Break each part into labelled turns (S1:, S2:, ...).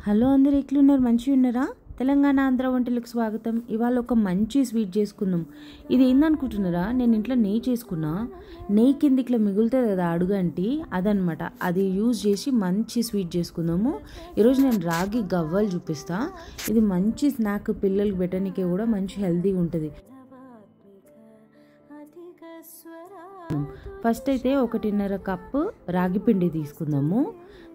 S1: Hello అందరూ ఎట్లున్నారు? మంచిగా ఉన్నారా? తెలంగాణ ఆంధ్ర వంటలకు స్వాగతం. ఇవాళ ఒక మంచి స్వీట్ చేసుకుందాం. ఇది ఏందనుకుంటున్నారా? నేను ఇంట్లో నెయ్యి చేసుకున్నా. నెయ్యి కింద ఇట్లా మిగులుతుంది కదా అడుగంటి, అదనమాట. అది యూజ్ చేసి మంచి స్వీట్ చేసుకుందాము. ఈరోజు నేను రాగి గవ్వలు చూపిస్తా. ఇది మంచి స్నాక్, పిల్లలకి పెట్టడానికి కూడా మంచి హెల్తీగా ఉంటుంది. ఫస్ట్ అయితే 1.5 కప్పు రాగి పిండి తీసుకుందాము.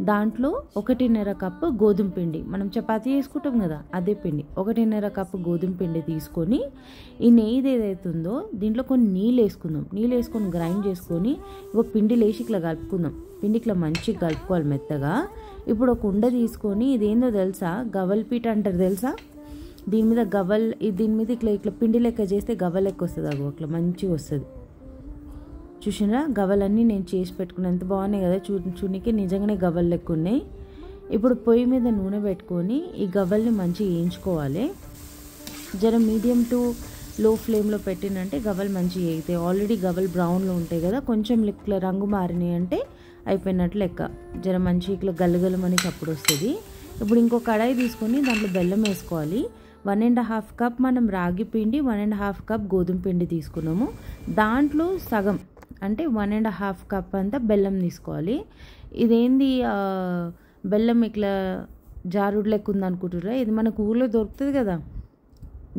S1: దాంట్లో 1.5 కప్పు గోధుమ పిండి, మనం చపాతీ చేసుకుంటాం కదా అదే పిండి. 1.5 కప్పు గోధుమ పిండి తీసుకొని ఈ నెయ్యి ఏదైతుందో దీంట్లో కొన్ని నీళ్ళు వేసుకుందాం. నీళ్ళు వేసుకొని గ్రైండ్ చేసుకొని పిండి లేచి ఇట్లా కలుపుకుందాం. పిండి ఇట్లా మంచిగా కలుపుకోవాలి మెత్తగా. ఇప్పుడు ఒక ఉండ తీసుకొని, ఇదేందో తెలుసా? గవ్వల పీట అంటారు తెలుసా? దీని మీద దీని మీద ఇట్లా ఇట్లా పిండి లెక్క చేస్తే గవ్వ లెక్క వస్తుంది. అట్లా మంచిగా వస్తుంది. చూసినా గవ్వలన్నీ నేను చేసి పెట్టుకున్నాను. ఎంత బాగున్నాయి కదా, చూనికి నిజంగానే గవ్వలు లెక్క ఉన్నాయి. ఇప్పుడు పొయ్యి మీద నూనె పెట్టుకొని ఈ గవ్వల్ని మంచిగా వేయించుకోవాలి. జర మీడియం టు లో ఫ్లేమ్లో పెట్టినంటే గవ్వలు మంచిగా వేగుతాయి. ఆల్రెడీ గవ్వలు బ్రౌన్లో ఉంటాయి కదా, కొంచెం ఇట్లా రంగు మారినాయి అంటే అయిపోయినట్లు లెక్క. జర మంచిగా ఇట్లా గల్లగలమని చప్పుడు వస్తుంది. ఇప్పుడు ఇంకో కడాయి తీసుకొని దాంట్లో బెల్లం వేసుకోవాలి. 1.5 కప్ మనం రాగి పిండి, 1.5 కప్ గోధుమ పిండి తీసుకున్నాము. దాంట్లో సగం అంటే 1.5 కప్ అంతా బెల్లం తీసుకోవాలి. ఇదేంది బెల్లం ఇట్లా జారుడు లెక్క ఉందనుకుంటుర్రా? ఇది మనకు ఊళ్ళో దొరుకుతుంది కదా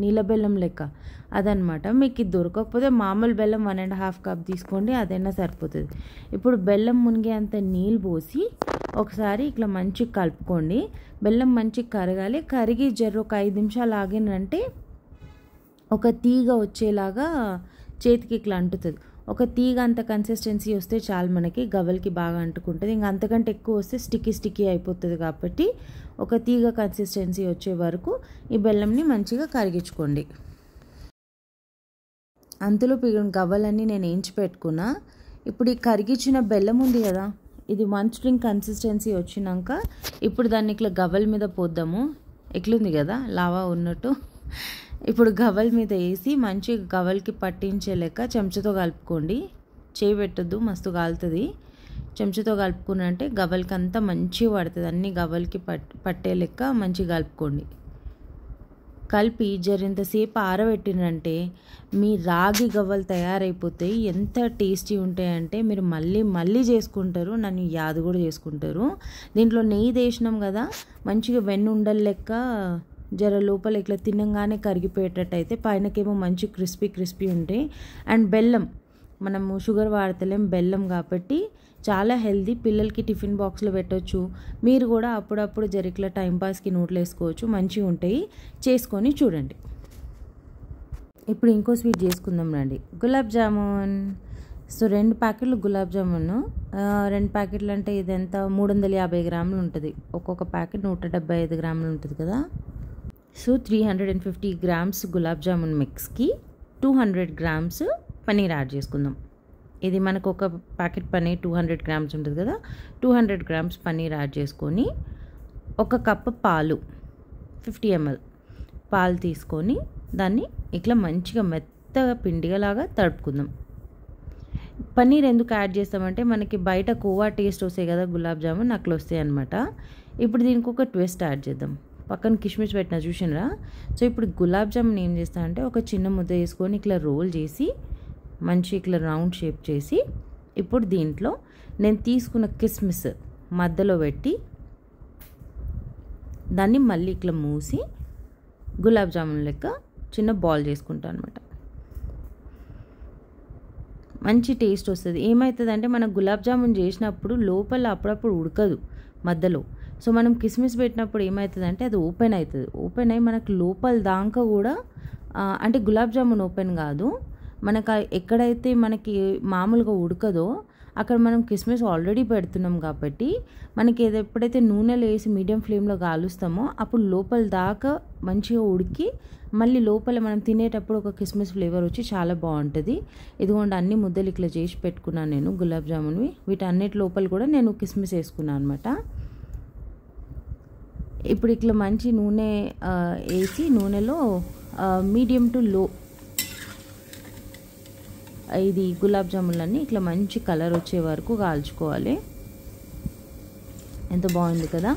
S1: నీళ్ళ బెల్లం లెక్క, అదనమాట. మీకు ఇది దొరకకపోతే మామూలు బెల్లం 1.5 కప్ తీసుకోండి, అదైనా సరిపోతుంది. ఇప్పుడు బెల్లం మునిగే అంత నీళ్ళు పోసి ఒకసారి ఇట్లా మంచిగా కలుపుకోండి. బెల్లం మంచిగా కరగాలి. కరిగి ఒక 5 నిమిషాలు ఆగినంటే ఒక తీగ వచ్చేలాగా చేతికి ఇట్లా అంటుతుంది. ఒక తీగ అంత కన్సిస్టెన్సీ వస్తే చాలు, మనకి గవ్వలకి బాగా అంటుకుంటుంది. ఇంకా అంతకంటే ఎక్కువ వస్తే స్టిక్కీ అయిపోతుంది. కాబట్టి ఒక తీగ కన్సిస్టెన్సీ వచ్చే వరకు ఈ బెల్లంని మంచిగా కరిగించుకోండి. అంతలో గవ్వలన్నీ నేను వేయించి పెట్టుకున్నా. ఇప్పుడు ఈ కరిగించిన బెల్లం ఉంది కదా, ఇది 1 స్ట్రింగ్ కన్సిస్టెన్సీ వచ్చినాక ఇప్పుడు దాన్ని ఇట్లా గవ్వల మీద పోద్దాము. ఎట్లుంది కదా లావా ఉన్నట్టు. ఇప్పుడు గవ్వల మీద వేసి మంచిగా గవ్వలకి పట్టించే లెక్క చెంచాతో కలుపుకోండి. చేయి పెట్టద్దు, మస్తు కాలుతుంది. చెంచాతో కలుపుకున్నంటే గవ్వలకి అంతా మంచిగా పడుతుంది. అన్ని గవ్వలకి పట్టే లెక్క మంచిగా కలుపుకోండి. కలిపి జరింతసేపు ఆరబెట్టినంటే మీ రాగి గవ్వలు తయారైపోతాయి. ఎంత టేస్టీ ఉంటాయంటే మీరు మళ్ళీ చేసుకుంటారు, నన్ను యాద కూడా చేసుకుంటారు. దీంట్లో నెయ్యి వేసినాం కదా, మంచిగా వెన్నుండల లెక్క జర లోపల ఇట్లా తినంగానే కరిగిపోయేటట్టు అయితే, పైనకేమో మంచి క్రిస్పీ ఉంటాయి. అండ్ బెల్లం, మనము షుగర్ వాడతలేం, బెల్లం కాబట్టి చాలా హెల్దీ. పిల్లలకి టిఫిన్ బాక్స్లో పెట్టవచ్చు. మీరు కూడా అప్పుడప్పుడు జరిగిట్లా టైంపాస్కి నోట్లో వేసుకోవచ్చు, మంచిగా ఉంటాయి. చేసుకొని చూడండి. ఇప్పుడు ఇంకో స్వీట్ చేసుకుందాం రండి. గులాబ్ జామున్. సో 2 ప్యాకెట్లు గులాబ్ జామున్. 2 ప్యాకెట్లు అంటే ఇదంత 350 గ్రాములు ఉంటుంది. ఒక్కొక్క ప్యాకెట్ 175 గ్రాములు ఉంటుంది కదా. సో 350 గ్రామ్స్ గులాబ్ జామున్ మిక్స్కి 200 గ్రామ్స్ పన్నీర్ యాడ్ చేసుకుందాం. ఇది మనకు ఒక ప్యాకెట్ పన్నీర్ 200 గ్రామ్స్ ఉంటుంది కదా, 200 గ్రామ్స్ పన్నీర్ యాడ్ చేసుకొని 1 కప్పు పాలు 50 ml పాలు తీసుకొని దాన్ని ఇట్లా మంచిగా మెత్తగా పిండిగలాగా తడుపుకుందాం. పన్నీర్ ఎందుకు యాడ్ చేస్తామంటే మనకి బయట కోవా టేస్ట్ వస్తాయి కదా గులాబ్ జామున్, అట్లా వస్తాయి అనమాట. ఇప్పుడు దీనికి ఒక ట్విస్ట్ యాడ్ చేద్దాం. పక్కన కిష్మిష్ పెట్టిన చూసినరా? సో ఇప్పుడు గులాబ్ జామున్ ఏం చేస్తా అంటే ఒక చిన్న ముద్ద వేసుకొని ఇట్లా రోల్ చేసి మంచి ఇట్లా రౌండ్ షేప్ చేసి, ఇప్పుడు దీంట్లో నేను తీసుకున్న కిస్మిస్ మధ్యలో పెట్టి దాన్ని మళ్ళీ ఇట్లా మూసి గులాబ్ జామున్ లెక్క చిన్న బాల్ చేసుకుంటాను అనమాట. మంచి టేస్ట్ వస్తుంది. ఏమవుతుంది అంటే మనం గులాబ్ జామున్ చేసినప్పుడు లోపల అప్పుడప్పుడు ఉడకదు మధ్యలో. సో మనం కిస్మిస్ పెట్టినప్పుడు ఏమవుతుంది అంటే అది ఓపెన్ అవుతుంది. ఓపెన్ అయ్యి మనకు లోపల దాకా కూడా, అంటే గులాబ్ జామున్ ఓపెన్ కాదు, మనకు ఎక్కడైతే మనకి మామూలుగా ఉడకదో అక్కడ మనం కిస్మిస్ ఆల్రెడీ పెడుతున్నాం కాబట్టి మనకి ఎప్పుడైతే నూనెలో వేసి మీడియం ఫ్లేమ్లో కాలుస్తామో అప్పుడు లోపల దాకా మంచిగా ఉడికి మళ్ళీ లోపల మనం తినేటప్పుడు ఒక కిస్మిస్ ఫ్లేవర్ వచ్చి చాలా బాగుంటుంది. ఇదిగోండి అన్ని ముద్దలు ఇట్లా చేసి పెట్టుకున్నాను నేను గులాబ్ జామున్వి. వీటన్నిటి లోపల కూడా నేను కిస్మిస్ వేసుకున్నాను అనమాట. ఇప్పుడు ఇట్లా మంచి నూనె వేసి నూనెలో మీడియం టు లో ఇది గులాబ్ జామున్లన్నీ ఇట్లా మంచి కలర్ వచ్చే వరకు కాల్చుకోవాలి. ఎంత బాగుంది కదా.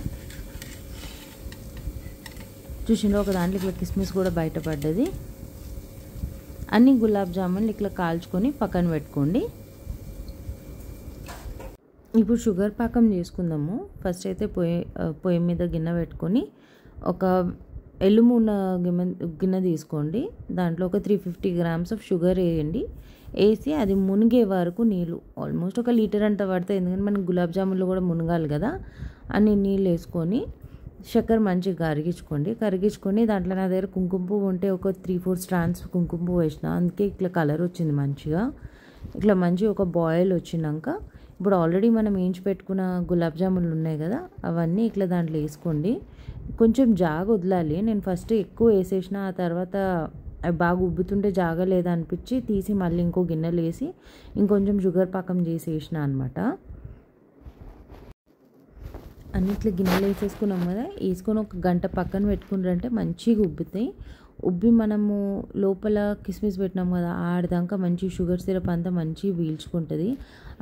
S1: చూసిండ్రు ఒక దాంట్లో ఇట్లా కిస్మిస్ కూడా బయటపడ్డది. అన్ని గులాబ్ జామున్లు ఇట్లా కాల్చుకొని పక్కన పెట్టుకోండి. ఇప్పుడు షుగర్ పాకం చేసుకుందాము. ఫస్ట్ అయితే పొయ్యి మీద గిన్నె పెట్టుకొని ఒక ఎల్లుమున్న గిన్నె తీసుకోండి. దాంట్లో ఒక 350 గ్రామ్స్ ఆఫ్ షుగర్ వేయండి. వేసి అది మునిగే వరకు నీళ్ళు, ఆల్మోస్ట్ 1 లీటర్ అంత పడతాయి, ఎందుకంటే మనకి గులాబ్ జామున్లో కూడా మునగాలి కదా. అన్ని నీళ్ళు వేసుకొని చక్కెర మంచిగా కరిగించుకొని దాంట్లో నా దగ్గర కుంకుమ పువ్వు ఉంటే ఒక 3-4 స్ట్రాండ్స్ కుంకుమ పువ్వు వేసిన, అందుకే ఇట్లా కలర్ వచ్చింది మంచిగా. ఇట్లా మంచిగా ఒక బాయిల్ వచ్చినాక ఇప్పుడు ఆల్రెడీ మనం వేయించి పెట్టుకున్న గులాబ్ జామున్లు ఉన్నాయి కదా, అవన్నీ ఇట్లా దాంట్లో వేసుకోండి. కొంచెం జాగ వదలాలి. నేను ఫస్ట్ ఎక్కువ వేసేసిన, ఆ తర్వాత అవి బాగా ఉబ్బుతుంటే జాగలేదా అనిపించి తీసి మళ్ళీ ఇంకో గిన్నెలు వేసి ఇంకొంచెం షుగర్ పాకం చేసి వేసిన అనమాట. అన్నిట్లో గిన్నెలు వేసేసుకున్నాం కదా, వేసుకొని ఒక గంట పక్కన పెట్టుకుంటారంటే మంచిగా ఉబ్బుతాయి. ఉబ్బి మనము లోపల కిస్మిస్ పెట్టినాం కదా, ఆడదాకా మంచి షుగర్ సిరప్ అంతా మంచిగా పీల్చుకుంటుంది.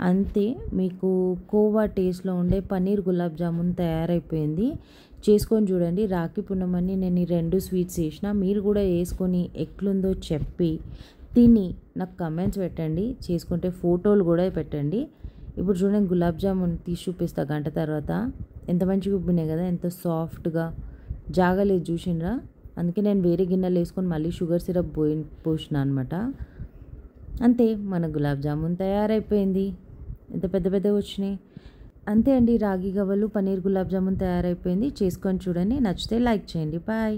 S1: అంతే, మీకు కోవా టేస్ట్లో ఉండే పన్నీర్ గులాబ్ జామున్ తయారైపోయింది. చేసుకొని చూడండి. రాఖీ పున్నమని నేను ఈ 2 స్వీట్స్ చేసిన, మీరు కూడా వేసుకొని ఎట్లుందో చెప్పి తిని నాకు కమెంట్స్ పెట్టండి. చేసుకుంటే ఫోటోలు కూడా పెట్టండి. ఇప్పుడు చూడండి, గులాబ్ జామున్ తీసి చూపిస్తా గంట తర్వాత. ఎంత మంచిగా ఉబ్బినాయి కదా, ఎంత సాఫ్ట్గా జాగలేదు చూసిండ్రా. అందుకే నేను వేరే గిన్నెలు వేసుకొని మళ్ళీ షుగర్ సిరప్ పోసిన అనమాట. అంతే, మన గులాబ్ జామున్ తయారైపోయింది. ఎంత పెద్ద పెద్దగా వచ్చినాయి. అంతే అండి, రాగి గవ్వలు పన్నీర్ గులాబ్ జామున్ తయారైపోయింది. చేసుకొని చూడండి. నచ్చితే లైక్ చేయండి. బాయ్.